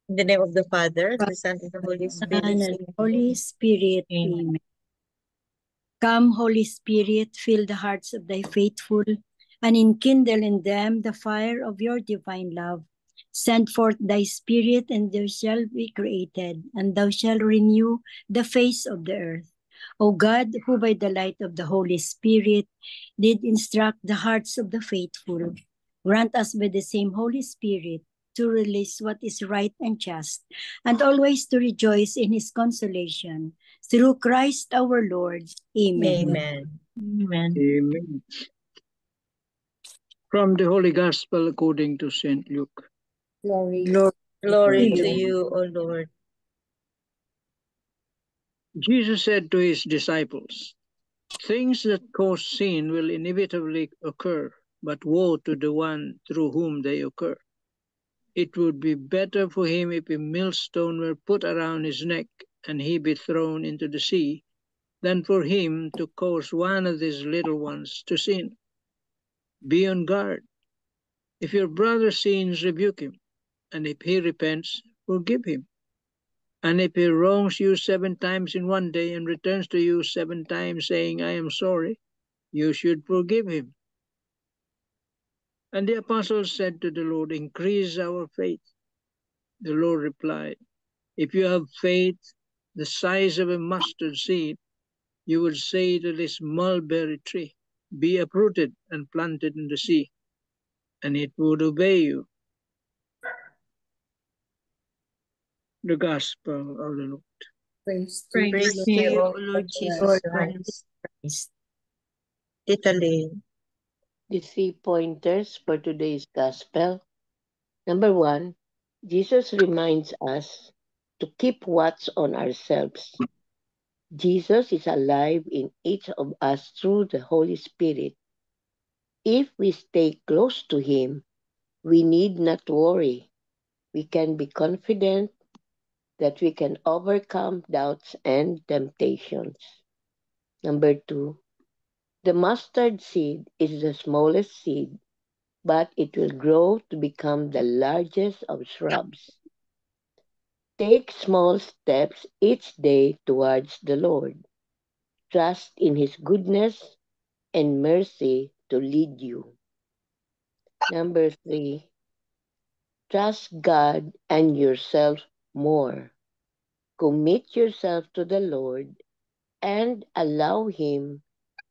In the name of the Father, the Son, and the Holy Spirit. And Holy Spirit. Amen. Amen. Come, Holy Spirit, fill the hearts of thy faithful, and enkindle in them the fire of your divine love. Send forth thy Spirit, and they shall be created, and thou shalt renew the face of the earth. O God, who by the light of the Holy Spirit did instruct the hearts of the faithful, grant us by the same Holy Spirit to release what is right and just, and always to rejoice in his consolation. Through Christ our Lord. Amen. Amen. Amen. Amen. From the Holy Gospel according to St. Luke. Glory Glory to to you. you, O Lord. Jesus said to his disciples, "Things that cause sin will inevitably occur, but woe to the one through whom they occur. It would be better for him if a millstone were put around his neck and he be thrown into the sea, than for him to cause one of these little ones to sin. Be on guard. If your brother sins, rebuke him, and if he repents, forgive him. And if he wrongs you 7 times in one day and returns to you 7 times saying, 'I am sorry,' you should forgive him." And the apostles said to the Lord, "Increase our faith." The Lord replied, "If you have faith the size of a mustard seed, you would say to this mulberry tree, 'Be uprooted and planted in the sea,' and it would obey you." The Gospel of the Lord. Praise Praise to you, O Lord Jesus Christ. Italy. The 3 pointers for today's Gospel. Number 1, Jesus reminds us to keep watch on ourselves. Jesus is alive in each of us through the Holy Spirit. If we stay close to Him, we need not worry. We can be confident that we can overcome doubts and temptations. Number 2, the mustard seed is the smallest seed, but it will grow to become the largest of shrubs. Take small steps each day towards the Lord. Trust in His goodness and mercy to lead you. Number 3, trust God and yourself more. Commit yourself to the Lord and allow Him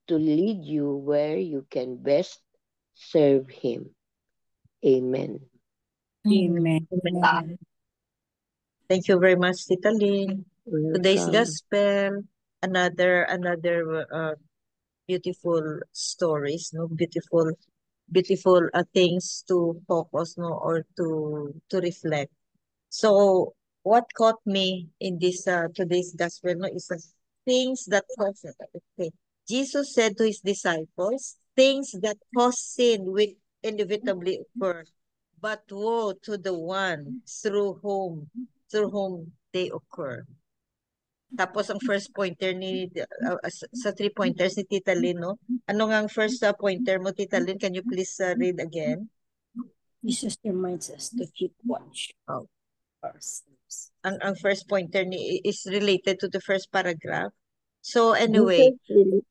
to lead you where you can best serve Him. Amen. Amen. Thank you very much, Tita Lynn. Today's Welcome. Gospel, another beautiful stories, no, beautiful things to focus, no, or to reflect. So what caught me in this today's gospel, no, is things that cause, okay. Jesus said to his disciples, things that cause sin will inevitably occur, but woe to the one through whom they occur. Tapos ang first pointer ni sa 3 pointers ni Tita Lynn, no? Ano nga ang first pointer mo, Tita Lynn? Can you please read again? Jesus reminds us to keep watch Oh. ourselves. Ang first pointer ni is related to the first paragraph. So anyway, please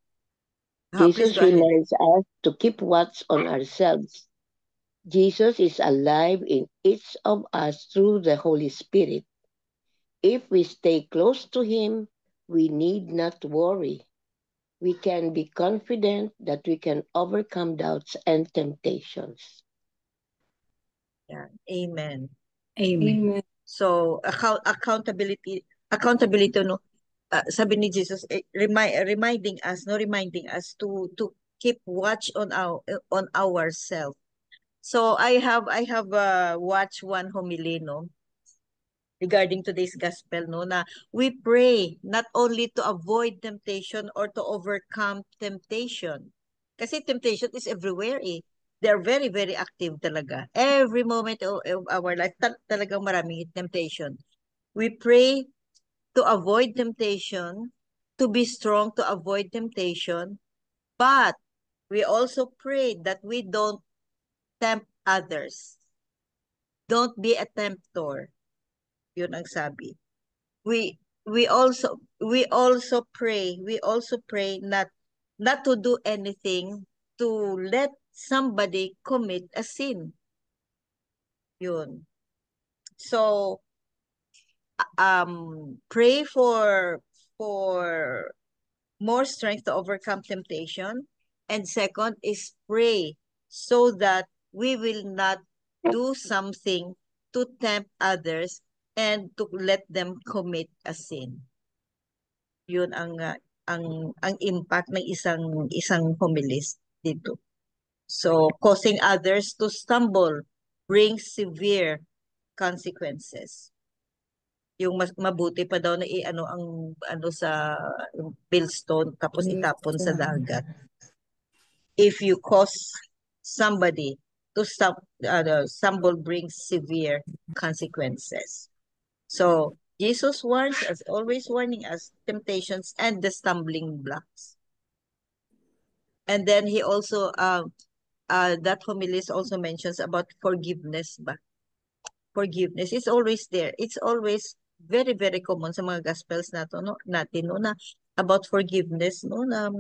Jesus go ahead. reminds us to keep watch on ourselves. Jesus is alive in each of us through the Holy Spirit. If we stay close to Him, we need not worry. We can be confident that we can overcome doubts and temptations. Yeah. Amen. Amen. So accountability, no. Sabi ni Jesus, reminding us to keep watch on ourselves. So I have watched one homily, no, regarding today's gospel, no, na we pray not only to avoid temptation or to overcome temptation. Kasi temptation is everywhere eh. They're very, very active talaga. Every moment of our life, talagang maraming temptation. We pray to avoid temptation, to be strong to avoid temptation, but we also pray that we don't tempt others. Don't be a tempter. Yun ang sabi. We also pray. We also pray not to do anything to let somebody commit a sin. Yun. So pray for more strength to overcome temptation. And second is pray so that we will not do something to tempt others and to let them commit a sin. Yun ang impact ng isang homilis dito. So causing others to stumble brings severe consequences. Yung mas mabuti pa daw na ang sa millstone tapos itapon sa dagat. If you cause somebody to stumble brings severe consequences. So Jesus warns us, always warning us, temptations and the stumbling blocks. And then he also that homily also mentions about forgiveness ba? Forgiveness is always there. It's always very, very common sa mga gospels natin, na about forgiveness, na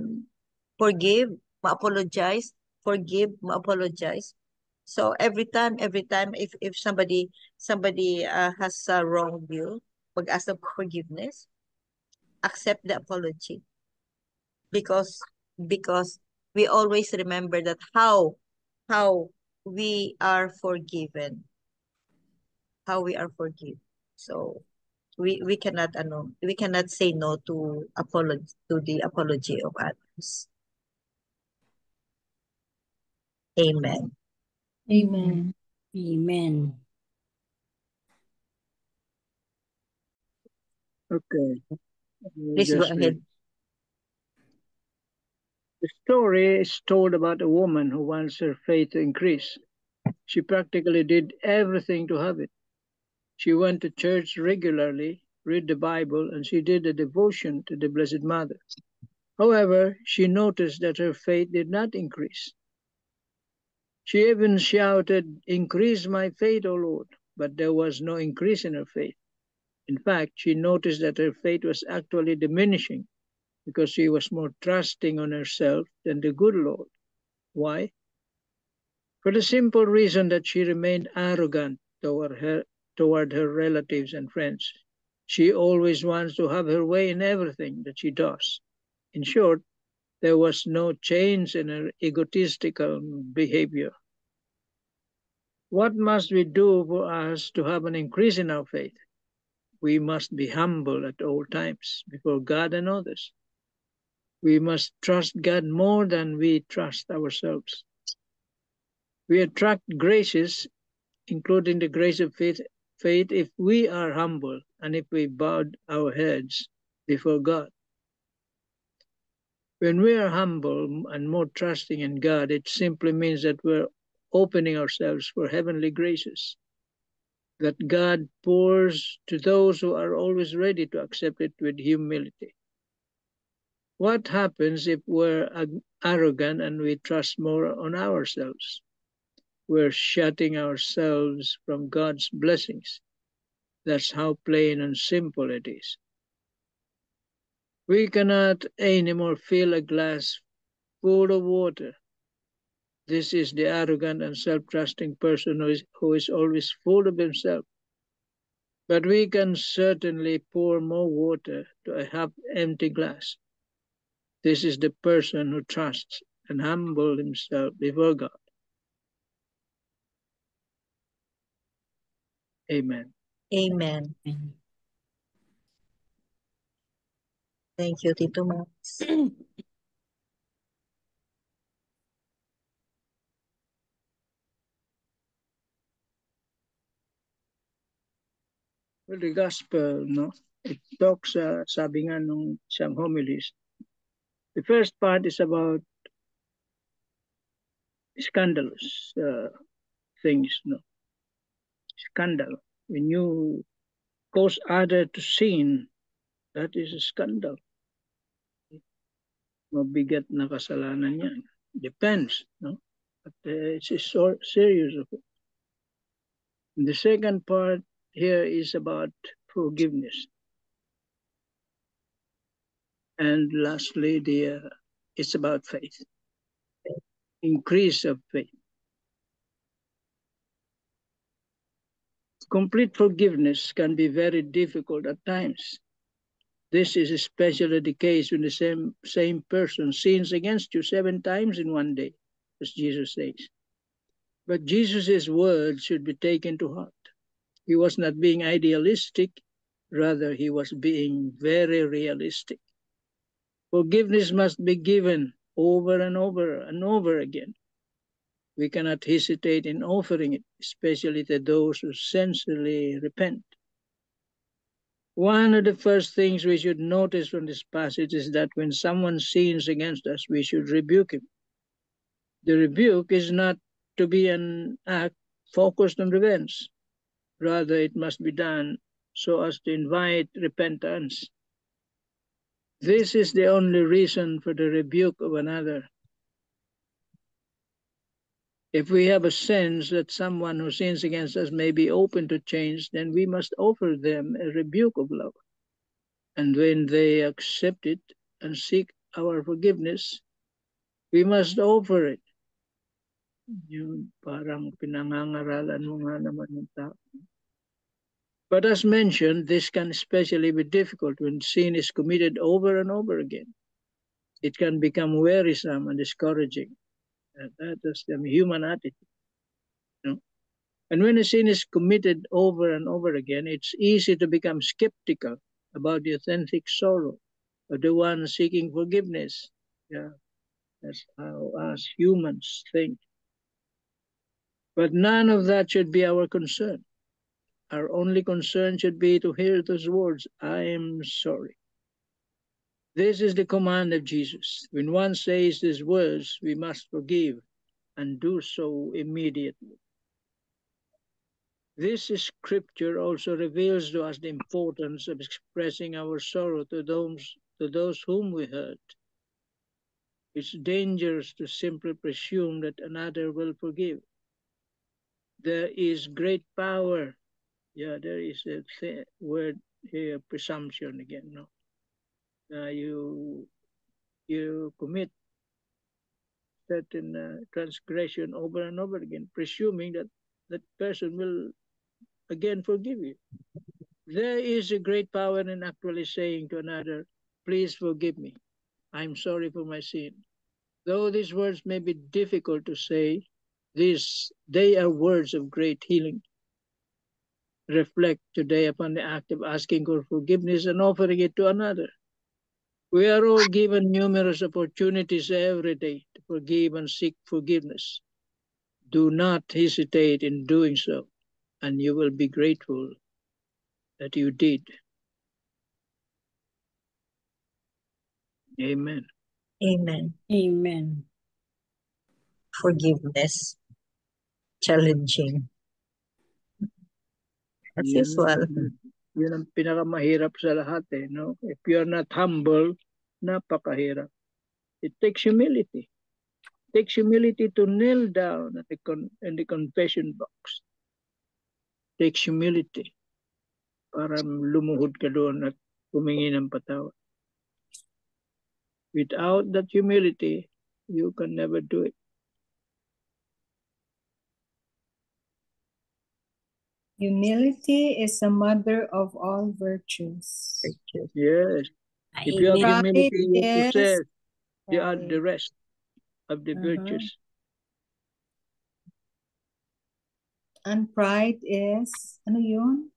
forgive, ma-apologize, forgive, ma-apologize. So every time, if somebody has a wrong view, pag-ask of forgiveness, accept the apology. Because we always remember that how we are forgiven. How we are forgiven. So we cannot say no to the apology of others. Amen. Amen. Amen. Okay. Please go Just ahead. read. The story is told about a woman who wants her faith to increase. She practically did everything to have it. She went to church regularly, read the Bible, and she did a devotion to the Blessed Mother. However, she noticed that her faith did not increase. She even shouted, "Increase my faith, O Lord," but there was no increase in her faith. In fact, she noticed that her faith was actually diminishing because she was more trusting on herself than the good Lord. Why? For the simple reason that she remained arrogant toward her relatives and friends. She always wants to have her way in everything that she does. In short, there was no change in her egotistical behavior. What must we do for us to have an increase in our faith? We must be humble at all times before God and others. We must trust God more than we trust ourselves. We attract graces, including the grace of faith, if we are humble and if we bow our heads before God. When we are humble and more trusting in God, it simply means that we're opening ourselves for heavenly graces, that God pours to those who are always ready to accept it with humility. What happens if we're arrogant and we trust more on ourselves? We're shutting ourselves from God's blessings. That's how plain and simple it is. We cannot anymore fill a glass full of water. This is the arrogant and self-trusting person who is always full of himself. But we can certainly pour more water to a half-empty glass. This is the person who trusts and humbles himself before God. Amen. Amen. Thank you, Tito Max. Well, the gospel, no, it talks, sabi nga nung isang homilies, the first part is about scandalous things, no, scandal. When you cause other to sin, that is a scandal. Mabigat na kasalanan yan. Depends, no? But it's so serious. The second part here is about forgiveness. And lastly, it's about faith, increase of faith. Complete forgiveness can be very difficult at times. This is especially the case when the same person sins against you 7 times in one day, as Jesus says. But Jesus' words should be taken to heart. He was not being idealistic, rather he was being very realistic. Forgiveness must be given over and over and over again. We cannot hesitate in offering it, especially to those who sincerely repent. One of the first things we should notice from this passage is that when someone sins against us, we should rebuke him. The rebuke is not to be an act focused on revenge. Rather, it must be done so as to invite repentance. This is the only reason for the rebuke of another. If we have a sense that someone who sins against us may be open to change, then we must offer them a rebuke of love. And when they accept it and seek our forgiveness, we must offer it. Yung parang pinangangaralan mo nga naman yung tao. But as mentioned, this can especially be difficult when sin is committed over and over again. It can become wearisome and discouraging. That is the human attitude. You know? And when a sin is committed over and over again, it's easy to become skeptical about the authentic sorrow of the one seeking forgiveness. Yeah, that's how us humans think. But none of that should be our concern. Our only concern should be to hear those words, I am sorry. This is the command of Jesus. When one says these words, we must forgive and do so immediately. This scripture also reveals to us the importance of expressing our sorrow to those whom we hurt. It's dangerous to simply presume that another will forgive. There is great power. Yeah, there is a word here, presumption again. No, you commit certain transgression over and over again, presuming that that person will again forgive you. There is a great power in actually saying to another, please forgive me. I'm sorry for my sin. Though these words may be difficult to say, they are words of great healing. Reflect today upon the act of asking for forgiveness and offering it to another. We are all given numerous opportunities every day to forgive and seek forgiveness. Do not hesitate in doing so, and you will be grateful that you did. Amen. Amen. Amen. Forgiveness. Challenging. As usual. Yun ang pinakamahirap sa lahat no? If you're not humble, napakahirap. It takes humility. It takes humility to kneel down in the confession box. It takes humility para lumuhod ka doon at humingi ng patawad. Without that humility, you can never do it. Humility is the mother of all virtues. Yes. If you have Pride humility, you is possess the pride. rest of the virtues. And pride is, ano yun?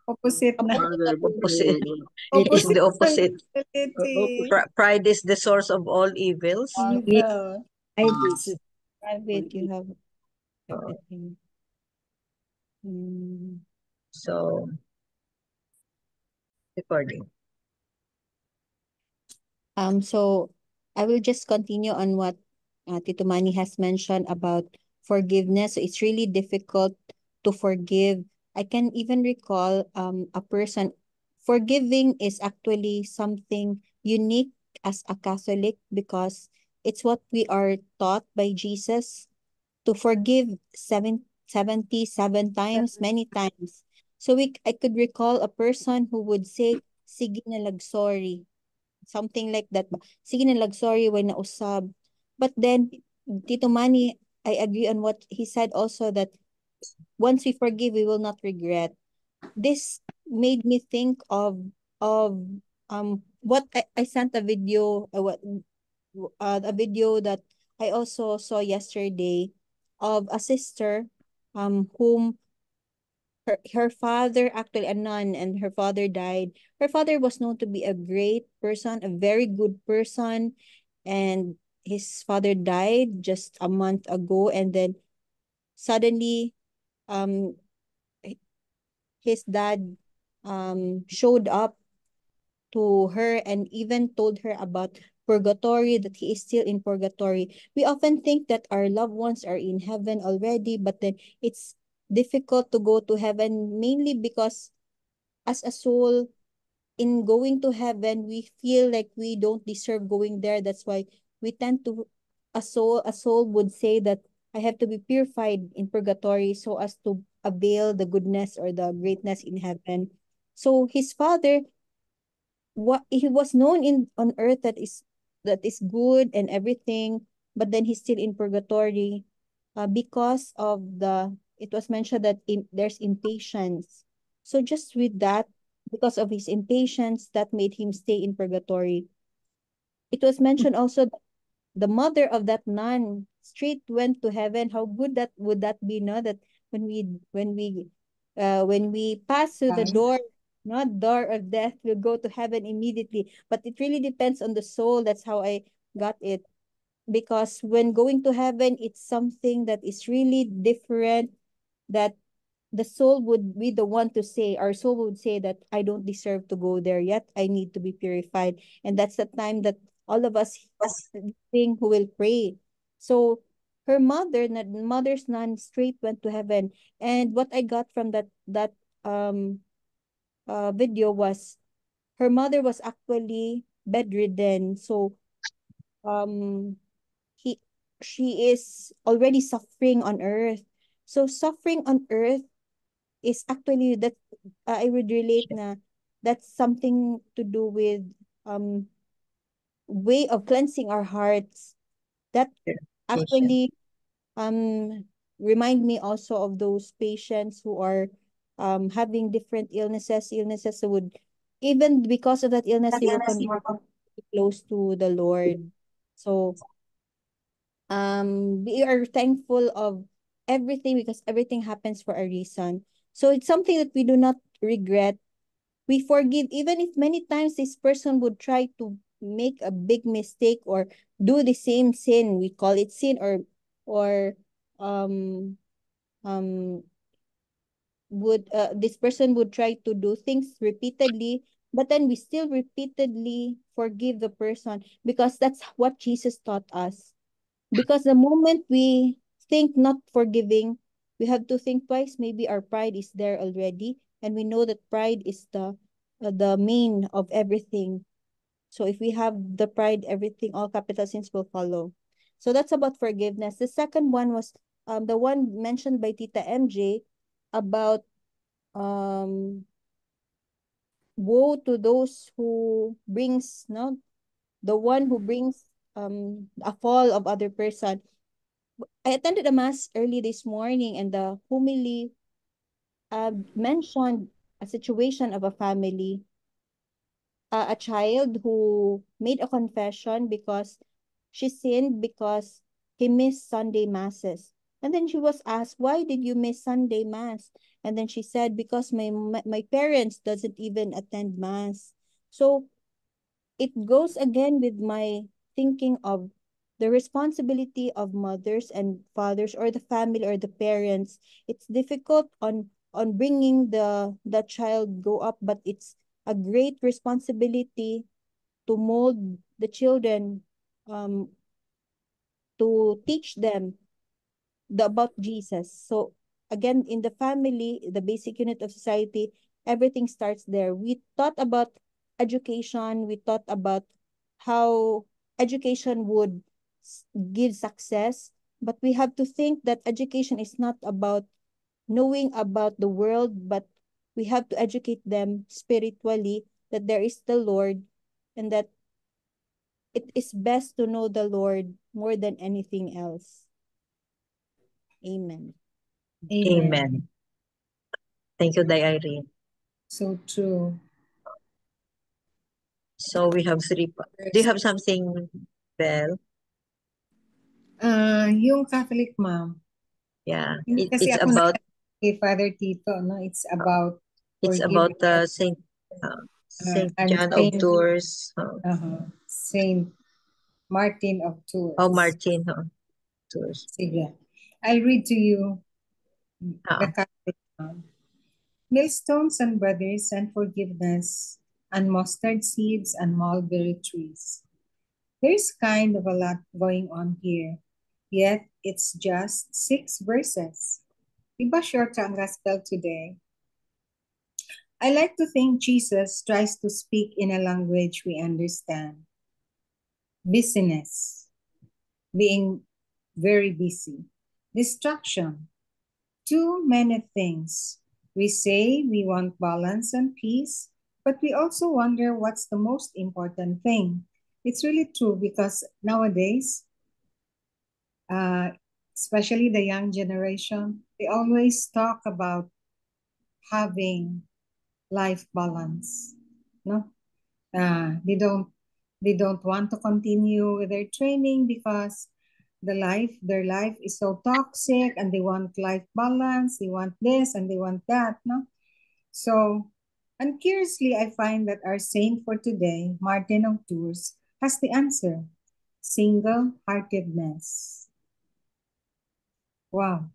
Opposite na. Opposite. It is Opposite the opposite. ng humility. Pride is the source of all evils. Evil. Private. You have everything. So, recording. So I will just continue on what Tito Manny has mentioned about forgiveness. So it's really difficult to forgive. I can even recall a person. Forgiving is actually something unique as a Catholic because it's what we are taught by Jesus to forgive 70 77 times, many times. So I could recall a person who would say, sige na lag sorry. Something like that. Sige na lag sorry when nausab. But then, Tito Manny, I agree on what he said also, that once we forgive, we will not regret. This made me think of what I sent a video, a video that I also saw yesterday of a sister whom her father, actually a nun, and her father died. Her father was known to be a great person, a very good person, and his father died just a month ago, and then suddenly um his dad showed up to her and even told her about purgatory, that he is still in purgatory. We often think that our loved ones are in heaven already, but then it's difficult to go to heaven, mainly because as a soul, in going to heaven, we feel like we don't deserve going there. That's why we tend to, a soul would say that I have to be purified in purgatory so as to avail the goodness or the greatness in heaven. So his father, what he was known in on earth, that is good and everything, but then he's still in purgatory, because of the it was mentioned that there's impatience. So just with that, because of his impatience, that made him stay in purgatory. It was mentioned also that the mother of that nun straight went to heaven. How good that would that be, no? That when we when we when we pass through the door, not door of death, we'll go to heaven immediately. But it really depends on the soul. That's how I got it. Because when going to heaven, it's something that is really different, that the soul would be the one to say, our soul would say that I don't deserve to go there yet. I need to be purified. And that's the time that all of us think who will pray. So her mother's nun straight went to heaven. And what I got from that um video was her mother was actually bedridden. So um he she is already suffering on earth. So suffering on earth is actually that, I would relate na that's something to do with um way of cleansing our hearts. That actually remind me also of those patients who are having different illnesses who would, even because of that illness, they will continue close to the Lord. So we are thankful of everything because everything happens for a reason. So it's something that we do not regret. We forgive even if many times this person would try to make a big mistake or do the same sin. We call it sin, or um um would this person would try to do things repeatedly, but then we still repeatedly forgive the person because that's what Jesus taught us. Because the moment we think not forgiving, we have to think twice. Maybe our pride is there already, and we know that pride is the main of everything. So if we have the pride, everything, all capital sins will follow. So that's about forgiveness. The second one was the one mentioned by Tita MJ about um woe to those who brings, no, the one who brings a fall of other person. I attended a mass early this morning, and the homily mentioned a situation of a family, a child who made a confession because she sinned because he missed Sunday masses. And then she was asked, "Why did you miss Sunday mass?" And then she said, "Because my parents doesn't even attend mass." So it goes again with my thinking of the responsibility of mothers and fathers, or the family or the parents. It's difficult on bringing the child go up, but it's a great responsibility to mold the children, um to teach them about Jesus. So again, in the family, the basic unit of society, everything starts there. We thought about education. We thought about how education would give success, but we have to think that education is not about knowing about the world, but we have to educate them spiritually that there is the Lord, and that it is best to know the Lord more than anything else. Amen. Amen. Thank you, Day Irene. So true. So we have three. Do you have something, Belle? Yung Catholic mom. Yeah. Kasi It's ako about kay Father Tito, no? It's about about forgiving. Saint And John of Tours. Saint Martin of Tours. Oh, Martin Tours. Sige. I'll read to you the Catholic mom. Millstones and brothers and forgiveness and mustard seeds and mulberry trees. There's kind of a lot going on here, yet it's just 6 verses. Diba short ang gospel today? I like to think Jesus tries to speak in a language we understand. Busyness, being very busy. Distraction, too many things. We say we want balance and peace, but we also wonder what's the most important thing. It's really true because nowadays, especially the young generation, they always talk about having life balance. No, they don't want to continue with their training because their life is so toxic, and they want life balance. They want this and they want that. No, so, and curiously, I find that our saint for today, Martin of Tours, has the answer: single-heartedness. Wow.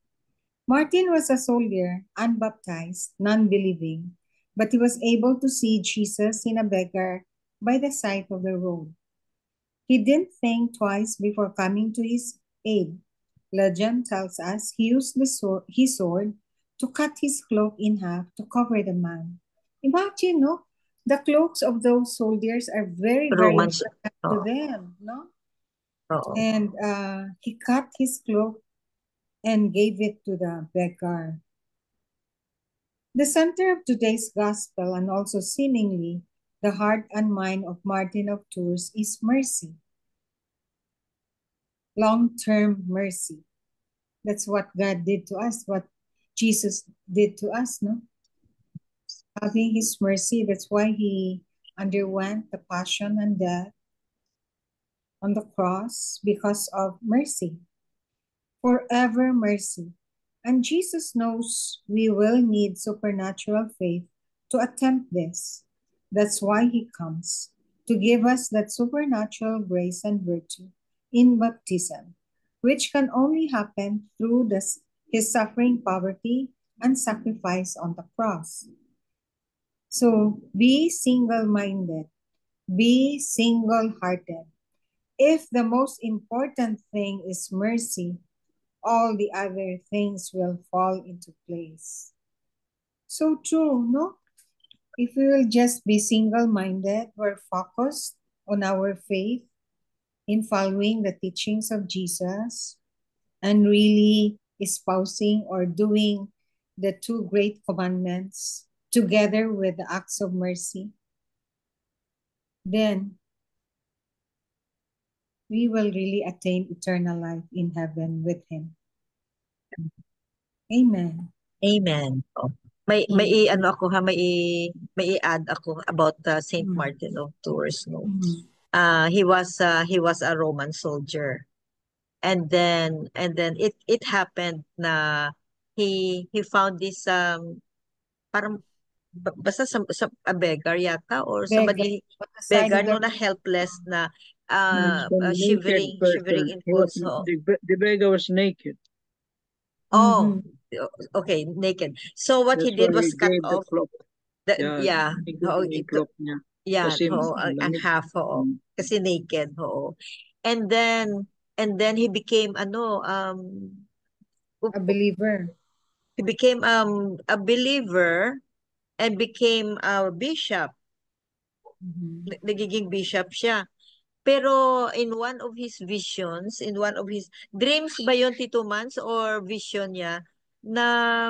Martin was a soldier, unbaptized, non-believing, but he was able to see Jesus in a beggar by the side of the road. He didn't think twice before coming to his aid. Legend tells us he used his sword to cut his cloak in half to cover the man. Imagine, no? The cloaks of those soldiers are very, very Romans. important to them, no? Oo. And he cut his cloak and gave it to the beggar. The center of today's gospel, and also seemingly the heart and mind of Martin of Tours, is mercy. Long-term mercy. That's what God did to us, what Jesus did to us, no? Having his mercy, that's why he underwent the passion and death on the cross, because of mercy. Forever mercy. And Jesus knows we will need supernatural faith to attempt this. That's why he comes, to give us that supernatural grace and virtue in baptism, which can only happen through his suffering, poverty, and sacrifice on the cross. So be single-minded, be single-hearted. If the most important thing is mercy, all the other things will fall into place. So true, no? If we will just be single-minded, we're focused on our faith in following the teachings of Jesus and really espousing or doing the 2 great commandments together with the acts of mercy, then we will really attain eternal life in heaven with him. Amen. Amen. Oh. May ano ako ha, may i-add ako about Saint Martin of Tours, no. He was a Roman soldier. And then it happened na he found this parang basta sa a beggar yata, or somebody beggar no, na helpless na shivering in boots. The beggar was naked. Oh, okay, naked. So what he did was cut off the cloak niya. Yeah, Kasi ang half, kasi naked, And then he became a believer. He became a believer and became a bishop. Nagiging bishop siya. Pero in one of his visions, in one of his dreams ba yun, Tito Mans, or vision niya, na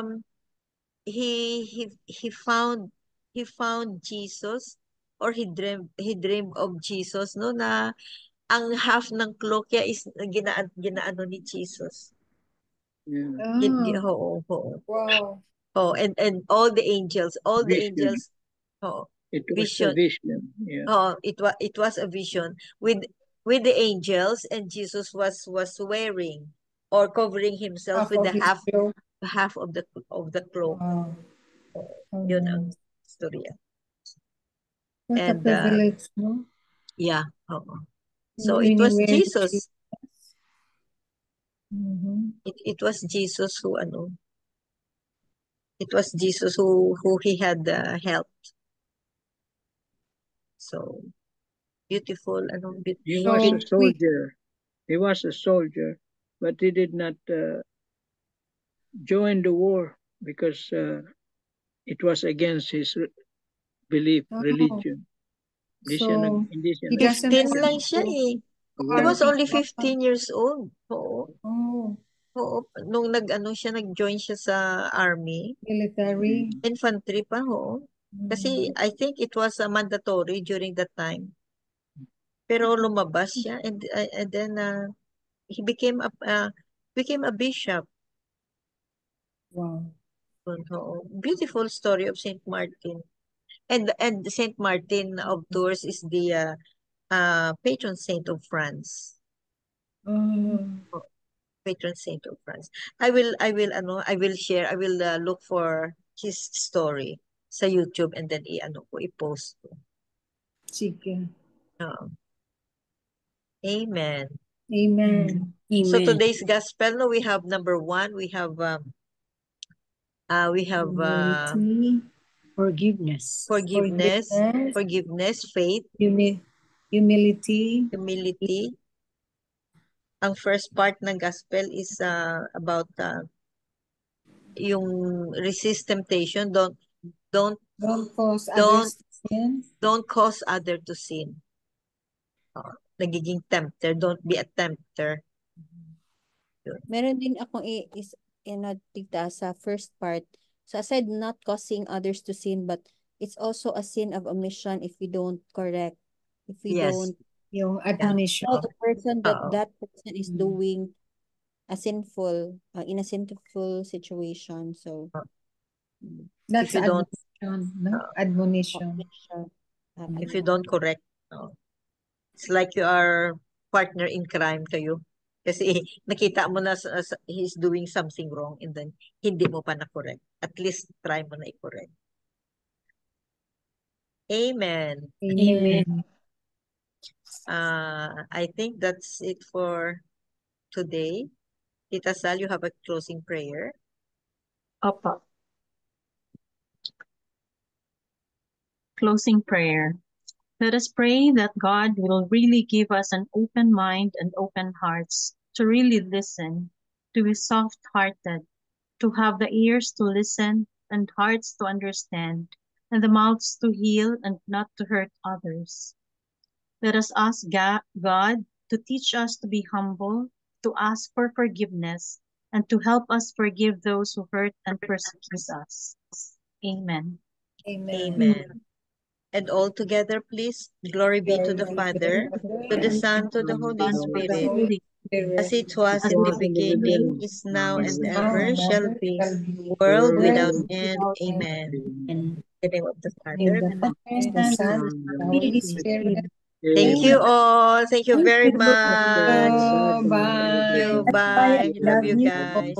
he found Jesus, or he dreamed of Jesus, no, na ang half ng cloak niya is ginaano ni Jesus. Yeah. Oo. Wow. Oh, and all the angels, Vision. oh, It was a vision. vision. Yeah. Oh, it was a vision with the angels, and Jesus was wearing or covering himself Half with of the his cloak. half of the cloak. Wow. Yun ang storya. What a And privilege, no? yeah, oo. So When it you was wear Jesus. Mhm. It was Jesus who it was Jesus who he had helped. So beautiful, He So was a we soldier. He was a soldier, but he did not join the war because it was against his belief, oh, religion. Hindi siya so hindi siya he doesn't 15 want lang siya to eh. He harm was Yeah. only people. 15 years old. Oo. Oh, Nung nag-join siya sa army, military. infantry pa, oo. Kasi I think it was mandatory during that time. Pero lumabas siya, and then he became a bishop. Wow. Oo. Beautiful story of Saint Martin. And Saint Martin of Tours is the patron saint of France. Patron saint of France. I will share, I will look for his story sa YouTube, and then i-post ko. Sige. Oo. Amen. Amen. So Amen. today's gospel, no, we have number 1, we have Humility, Forgiveness. forgiveness, faith, humility, humility. Ang first part ng gospel is about yung resist temptation, don't don't cause don't others to sin. don't cause other to sin. Nagiging tempter, don't be a tempter. Meron din akong tita sa first part. So aside not causing others to sin, but it's also a sin of omission if we don't correct, if we Yes. don't Yung admonition. tell the person that Oo. that person is doing a sinful, in a sinful situation. So That's If you don't admonition, no? Admonition. if you don't correct, it's like you are partner in crime kayo. Kasi nakita mo na he's doing something wrong, and then hindi mo pa na-correct. At least try mo na i-correct. Amen. Amen. I think that's it for today. Tita Sal, you have a closing prayer? Opo. Closing prayer. Let us pray that God will really give us an open mind and open hearts to really listen, to be soft-hearted, to have the ears to listen and hearts to understand, and the mouths to heal and not to hurt others. Let us ask God to teach us to be humble, to ask for forgiveness, and to help us forgive those who hurt and persecute us. Amen. Amen. And all together, please, glory be to the Father, to the Son, to the Holy Spirit, as it was in the beginning, is now, and ever shall be, world without end. Amen. In the name of the Father, And the Son, the Holy Spirit. Thank you all. Thank you very much. Bye. Thank you. Bye. Love you guys.